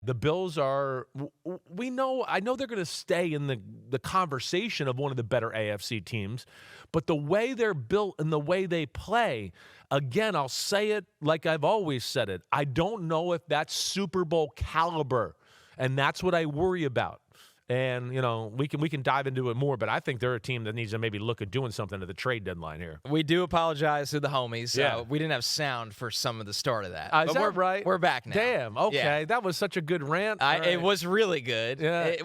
The Bills are, I know they're going to stay in the conversation of one of the better AFC teams, but the way they're built and the way they play, again, I'll say it like I've always said it. I don't know if that's Super Bowl caliber, and that's what I worry about. And, we can dive into it more, but I think they're a team that needs to maybe look at doing something at the trade deadline here. We do apologize to the homies. Yeah. We didn't have sound for some of the start of that. Is that right? We're back now. Damn. Okay. Yeah. That was such a good rant. It was really good. Yeah.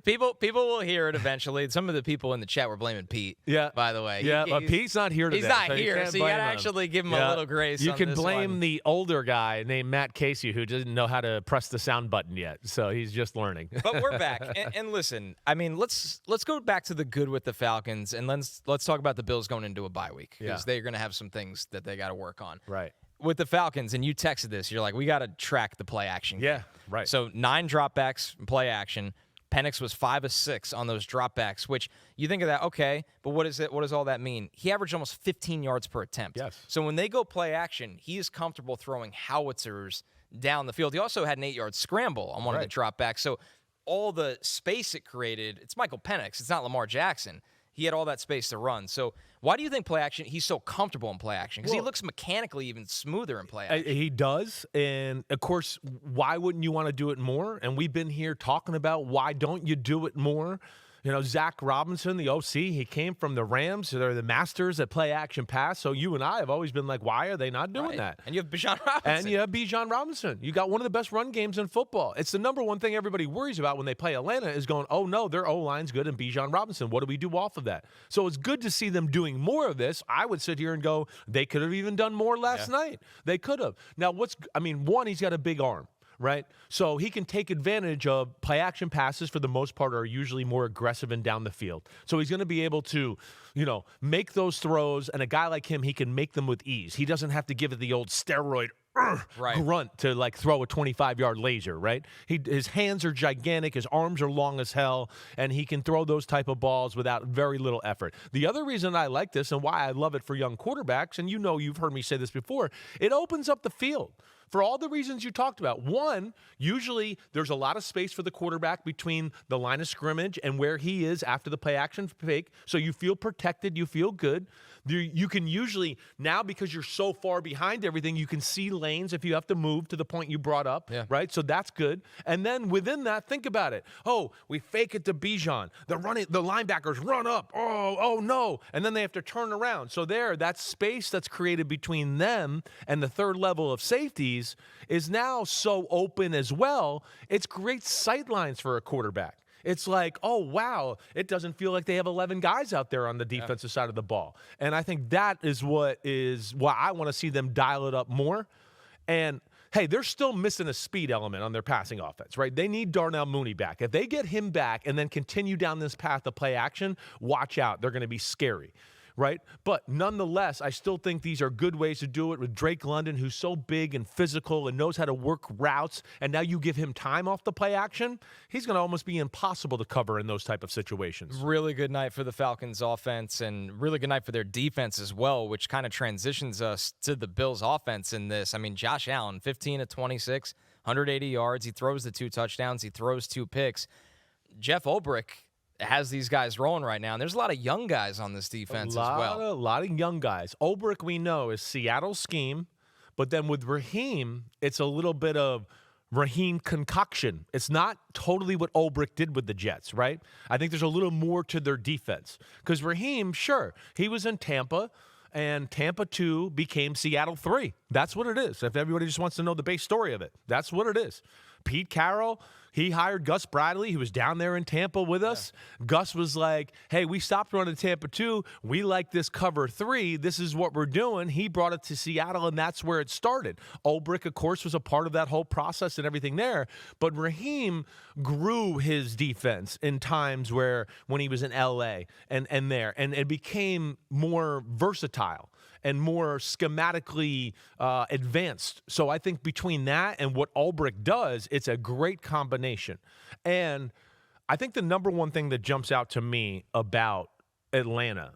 People will hear it eventually. Some of the people in the chat were blaming Pete. Yeah. By the way. Yeah, but Pete's not here today. He's not so here, so you got to actually give him a little grace. You on can this blame one. the older guy named Matt Casey who doesn't know how to press the sound button yet, so he's just learning. But we're back. And listen, I mean, let's go back to the good with the Falcons, and let's talk about the Bills going into a bye week, because they're going to have some things that they got to work on. Right. With the Falcons, and you texted this, you're like, we got to track the play action. Yeah, right. So 9 dropbacks in play action. Penix was 5 of 6 on those dropbacks, which you think of that, okay, but what is it? What does all that mean? He averaged almost 15 yards per attempt. Yes. So when they go play action, he is comfortable throwing howitzers down the field. He also had an 8-yard scramble on one of the dropbacks. So all the space it created, it's Michael Penix. It's not Lamar Jackson. He had all that space to run. So why do you think play action, he's so comfortable in play action? Because he looks mechanically even smoother in play action. He does. And, of course, why wouldn't you want to do it more? And we've been here talking about why don't you do it more? Zach Robinson, the OC, he came from the Rams. So they're the masters at play action pass. So you and I have always been like, why are they not doing that? And you have Bijan Robinson. You got one of the best run games in football. It's the number one thing everybody worries about when they play Atlanta is going, oh, no, their O-line's good and Bijan Robinson. What do we do off of that? So it's good to see them doing more of this. I would sit here and go, they could have even done more last night. They could have. Now, one, he's got a big arm. Right? So he can take advantage of play action passes for the most part are usually more aggressive and down the field. So he's going to be able to, make those throws. And a guy like him, he can make them with ease. He doesn't have to give it the old steroid grunt to throw a 25-yard laser, right? His hands are gigantic, his arms are long as hell, and he can throw those type of balls without very little effort. The other reason I like this and why I love it for young quarterbacks, and you've heard me say this before, it opens up the field. For all the reasons you talked about. One, usually there's a lot of space for the quarterback between the line of scrimmage and where he is after the play action fake. So you feel protected, you feel good. You can usually, now because you're so far behind everything, you can see lanes if you have to move to the point you brought up, right? So that's good. And then within that, think about it. Oh, we fake it to Bijan. The linebackers run up. Oh no. And then they have to turn around. So that space that's created between them and the third level of safeties is now so open as well. It's great sight lines for a quarterback. It's like, oh, wow, it doesn't feel like they have 11 guys out there on the defensive side of the ball. And I think that is why I want to see them dial it up more. And, hey, they're still missing a speed element on their passing offense, right? They need Darnell Mooney back. If they get him back and then continue down this path of play action, watch out. They're going to be scary. Right? But nonetheless, I still think these are good ways to do it with Drake London, who's so big and physical and knows how to work routes, and now you give him time off the play action, he's going to almost be impossible to cover in those type of situations. Really good night for the Falcons offense and really good night for their defense as well, which kind of transitions us to the Bills offense in this. I mean, Josh Allen, 15 of 26, 180 yards. He throws the 2 touchdowns. He throws 2 picks. Jeff Ulbrich has these guys rolling right now, and there's a lot of young guys on this defense as well. A lot of young guys. Ulbrich, we know, is Seattle's scheme, but then with Raheem, it's a little bit of Raheem concoction. It's not totally what Ulbrich did with the Jets, right? I think there's a little more to their defense. Because Raheem, sure, he was in Tampa, and Tampa 2 became Seattle 3. That's what it is. If everybody just wants to know the base story of it, that's what it is. Pete Carroll, he hired Gus Bradley. He was down there in Tampa with us. Gus was like, hey, we stopped running Tampa 2. We like this cover 3. This is what we're doing. He brought it to Seattle, and that's where it started. Ulbrich, of course, was a part of that whole process and everything there. But Raheem grew his defense in times when he was in L.A. and there. And it became more versatile and more schematically advanced. So I think between that and what Ulbrich does, it's a great combination. And I think the number one thing that jumps out to me about Atlanta,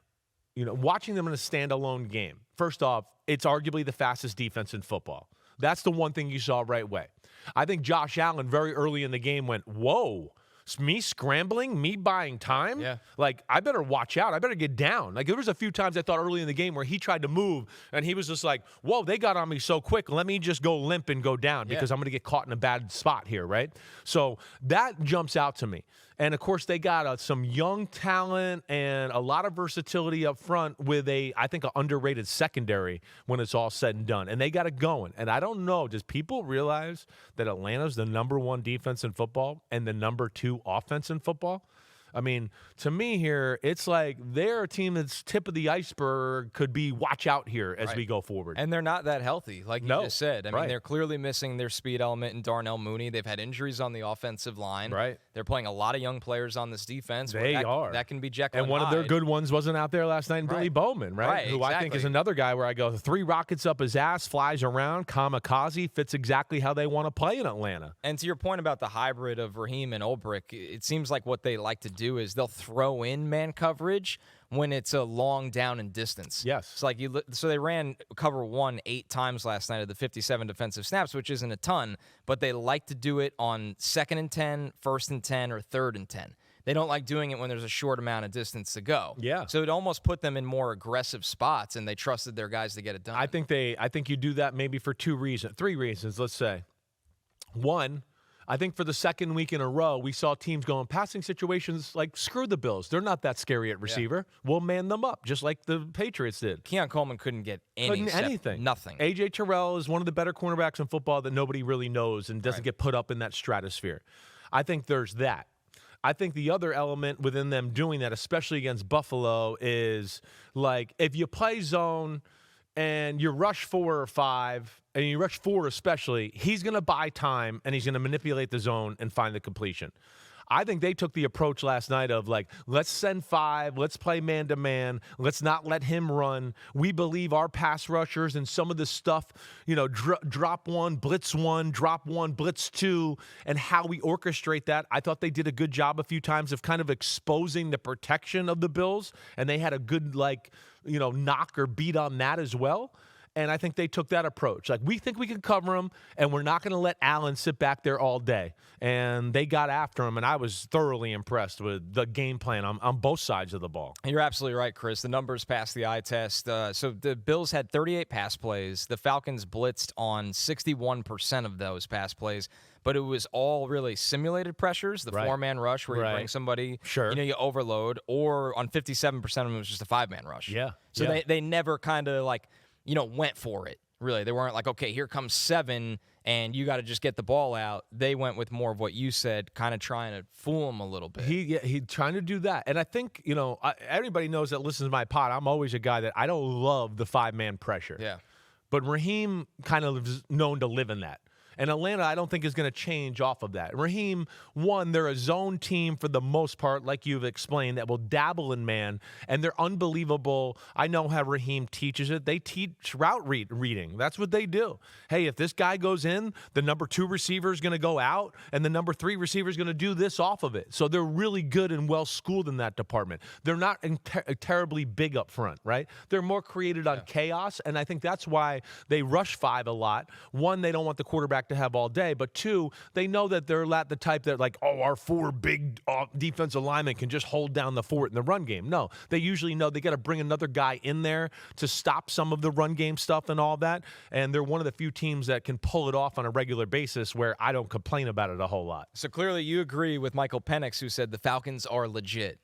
watching them in a standalone game, first off, it's arguably the fastest defense in football. That's the one thing you saw right away. I think Josh Allen very early in the game went, whoa. Me scrambling, me buying time. Yeah. Like, I better watch out. I better get down. Like, there was a few times I thought early in the game where he tried to move, and he was just like, whoa, they got on me so quick. Let me just go limp and go down because I'm going to get caught in a bad spot here, right? So that jumps out to me. And, of course, they got some young talent and a lot of versatility up front with I think, an underrated secondary when it's all said and done. And they got it going. And I don't know, does people realize that Atlanta's the #1 defense in football and the #2 offense in football? I mean, to me here, it's like they're a team that's tip of the iceberg, could be watch out here as we go forward. And they're not that healthy, like you just said. I mean, Right. they're clearly missing their speed element in Darnell Mooney. They've had injuries on the offensive line. Right. They're playing a lot of young players on this defense. They are. That can be Jekyll And one of their Hyde. good ones wasn't out there last night in Billy Bowman, right? Right, Who I think is exactly. another guy where I go, 3 rockets up his ass, flies around, kamikaze, fits exactly how they want to play in Atlanta. And to your point about the hybrid of Raheem and Ulbrich, it seems like what they like to do is they'll throw in man coverage when it's a long down and distance. Yes. It's like so they ran cover 1 8 times last night of the 57 defensive snaps, which isn't a ton, but they like to do it on 2nd and 10, 1st and 10, or 3rd and 10. They don't like doing it when there's a short amount of distance to go. Yeah. So it almost put them in more aggressive spots, and they trusted their guys to get it done. I think you do that maybe for 3 reasons, let's say. One, I think for the second week in a row, we saw teams going passing situations like, screw the Bills. They're not that scary at receiver. We'll man them up, just like the Patriots did. Keon Coleman couldn't get anything. Nothing. A.J. Terrell is one of the better cornerbacks in football that nobody really knows and doesn't get put up in that stratosphere. I think there's that. I think the other element within them doing that, especially against Buffalo, is like if you play zone and you rush 4 or 5, and you rush 4 especially, he's going to buy time and he's going to manipulate the zone and find the completion. I think they took the approach last night of like, let's send 5, let's play man-to-man, let's not let him run. We believe our pass rushers and some of the stuff, drop 1, blitz 1, drop 1, blitz 2, and how we orchestrate that. I thought they did a good job a few times of kind of exposing the protection of the Bills, and they had a good knock or beat on that as well. And I think they took that approach. Like, we think we can cover him, and we're not going to let Allen sit back there all day. And they got after him, and I was thoroughly impressed with the game plan on both sides of the ball. You're absolutely right, Chris. The numbers passed the eye test. So the Bills had 38 pass plays. The Falcons blitzed on 61% of those pass plays. But it was all really simulated pressures, the 4-man rush where you bring somebody, you overload, or on 57% of them it was just a 5-man rush. Yeah. So they never kind of went for it, really. They weren't like, okay, here comes 7, and you got to just get the ball out. They went with more of what you said, kind of trying to fool them a little bit. He trying to do that. And I think, everybody knows that listens to my pod, I'm always a guy that I don't love the 5-man pressure. Yeah. But Raheem kind of is known to live in that. And Atlanta, I don't think, is going to change off of that. Raheem, they're a zone team for the most part, like you've explained, that will dabble in man, and they're unbelievable. I know how Raheem teaches it. They teach route reading. That's what they do. Hey, if this guy goes in, the number 2 receiver is going to go out, and the number 3 receiver is going to do this off of it. So they're really good and well-schooled in that department. They're not terribly big up front, right? They're more created on chaos, and I think that's why they rush 5 a lot. 1, they don't want the quarterback to have all day, but 2, they know that they're the type that our 4 big defensive linemen can just hold down the fort in the run game. No, they usually know they got to bring another guy in there to stop some of the run game stuff and all that, and they're one of the few teams that can pull it off on a regular basis where I don't complain about it a whole lot. So clearly you agree with Michael Penix, who said the Falcons are legit.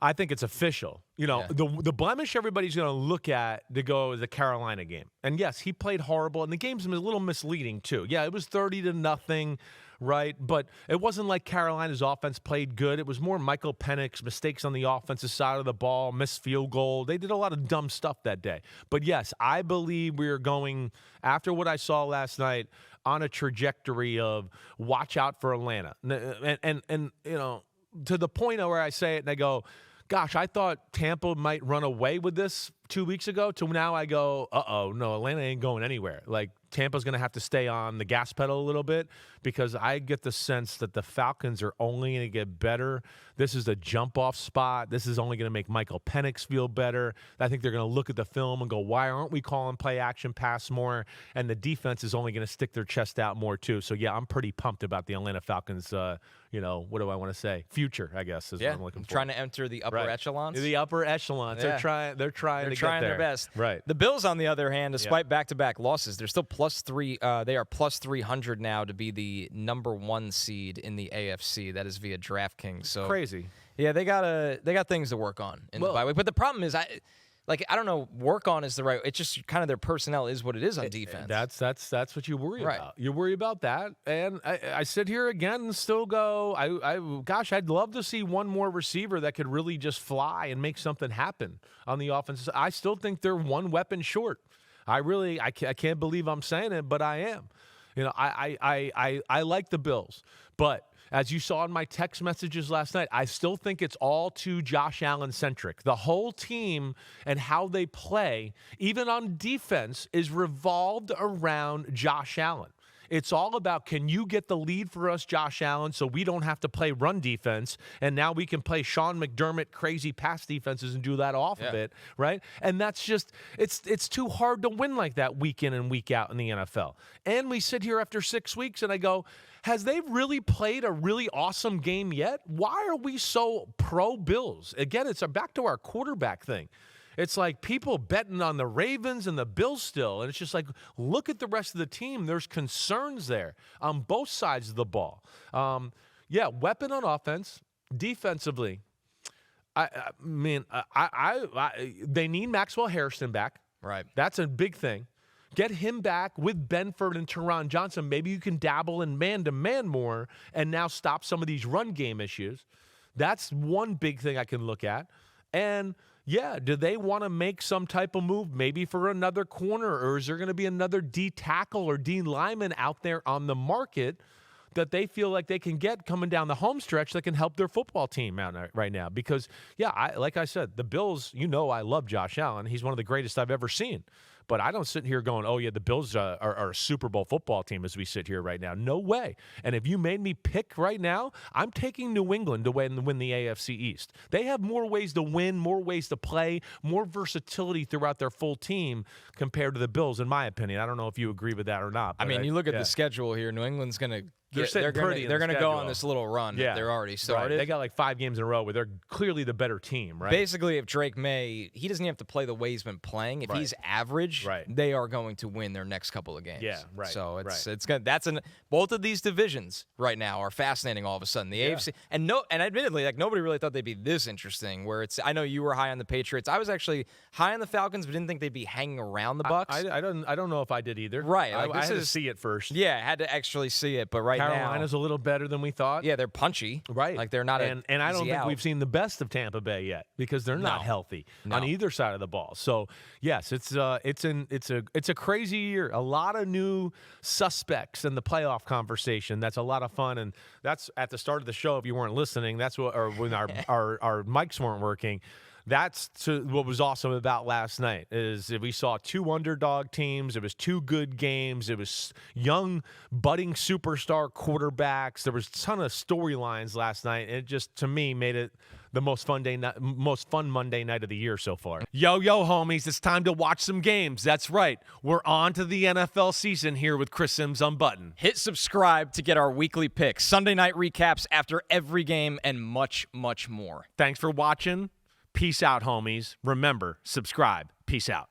I think it's official. The blemish everybody's going to look at to go is the Carolina game. And yes, he played horrible, and the game's a little misleading too. Yeah, it was 30-0, right? But it wasn't like Carolina's offense played good. It was more Michael Penix, mistakes on the offensive side of the ball, missed field goal. They did a lot of dumb stuff that day. But yes, I believe we're going, after what I saw last night, on a trajectory of watch out for Atlanta. And to the point where I say it and I go, gosh, I thought Tampa might run away with this 2 weeks ago, to now I go, no, Atlanta ain't going anywhere. Like, Tampa's going to have to stay on the gas pedal a little bit because I get the sense that the Falcons are only going to get better. This is a jump-off spot. This is only going to make Michael Penix feel better. I think they're going to look at the film and go, why aren't we calling play action pass more? And the defense is only going to stick their chest out more too. So, yeah, I'm pretty pumped about the Atlanta Falcons, what do I want to say? Future, I guess, is what I'm looking for. Trying to enter the upper echelons. The upper echelons. Yeah. They're trying to get there. Their best. Right. The Bills, on the other hand, despite back-to-back losses, they're still +3. They are +300 now to be the number 1 seed in the AFC. That is via DraftKings. So crazy. Yeah, they got things to work on in the bye week. But the problem is, I don't know, work on is the right. It's just kind of their personnel is what it is on defense. That's what you worry about. You worry about that, and I sit here again and still go. I'd love to see one more receiver that could really just fly and make something happen on the offense. I still think they're one weapon short. I can't believe I'm saying it, but I am. I like the Bills, but as you saw in my text messages last night, I still think it's all too Josh Allen-centric. The whole team and how they play, even on defense, is revolved around Josh Allen. It's all about, can you get the lead for us, Josh Allen, so we don't have to play run defense, and now we can play Sean McDermott crazy pass defenses and do that off of it, right? And that's just, it's too hard to win like that week in and week out in the NFL. And we sit here after 6 weeks and I go, has they really played a really awesome game yet? Why are we so pro-Bills? Again, it's back to our quarterback thing. It's like people betting on the Ravens and the Bills still. And it's just like, look at the rest of the team. There's concerns there on both sides of the ball. Weapon on offense, defensively. They need Maxwell Harrison back. Right. That's a big thing. Get him back with Benford and Teron Johnson. Maybe you can dabble in man-to-man more and now stop some of these run game issues. That's one big thing I can look at. And do they want to make some type of move maybe for another corner, or is there going to be another D tackle or D lineman out there on the market that they feel like they can get coming down the home stretch that can help their football team out right now? Because, like I said, the Bills, I love Josh Allen. He's one of the greatest I've ever seen. But I don't sit here going, the Bills are a Super Bowl football team as we sit here right now. No way. And if you made me pick right now, I'm taking New England to win the AFC East. They have more ways to win, more ways to play, more versatility throughout their full team compared to the Bills, in my opinion. I don't know if you agree with that or not. I mean, you look at the schedule here. New England's going to they're going to go on this little run. Yeah. They're already started. Right. They got like 5 games in a row where they're clearly the better team, right? Basically, if Drake May, he doesn't have to play the way he's been playing. If he's average, they are going to win their next couple of games. Yeah, right. So it's good. Both of these divisions right now are fascinating. All of a sudden, the AFC and admittedly, like nobody really thought they'd be this interesting. Where I know you were high on the Patriots. I was actually high on the Falcons, but didn't think they'd be hanging around the Bucks. I don't know if I did either. Right. I had to see it first. Yeah, I had to actually see it. But Carolina's a little better than we thought. Yeah, they're punchy. Right. Like they're not and I don't think we've seen the best of Tampa Bay yet because they're not healthy on either side of the ball. So, yes, it's a crazy year. A lot of new suspects in the playoff conversation. That's a lot of fun, and that's at the start of the show if you weren't listening. That's what, or when our mics weren't working. That's what was awesome about last night is we saw 2 underdog teams. It was 2 good games. It was young, budding superstar quarterbacks. There was a ton of storylines last night. And it just, to me, made it the most fun Monday night of the year so far. Yo, homies, it's time to watch some games. That's right. We're on to the NFL season here with Chris Simms Unbuttoned. Hit subscribe to get our weekly picks, Sunday night recaps after every game, and much, much more. Thanks for watching. Peace out, homies. Remember, subscribe. Peace out.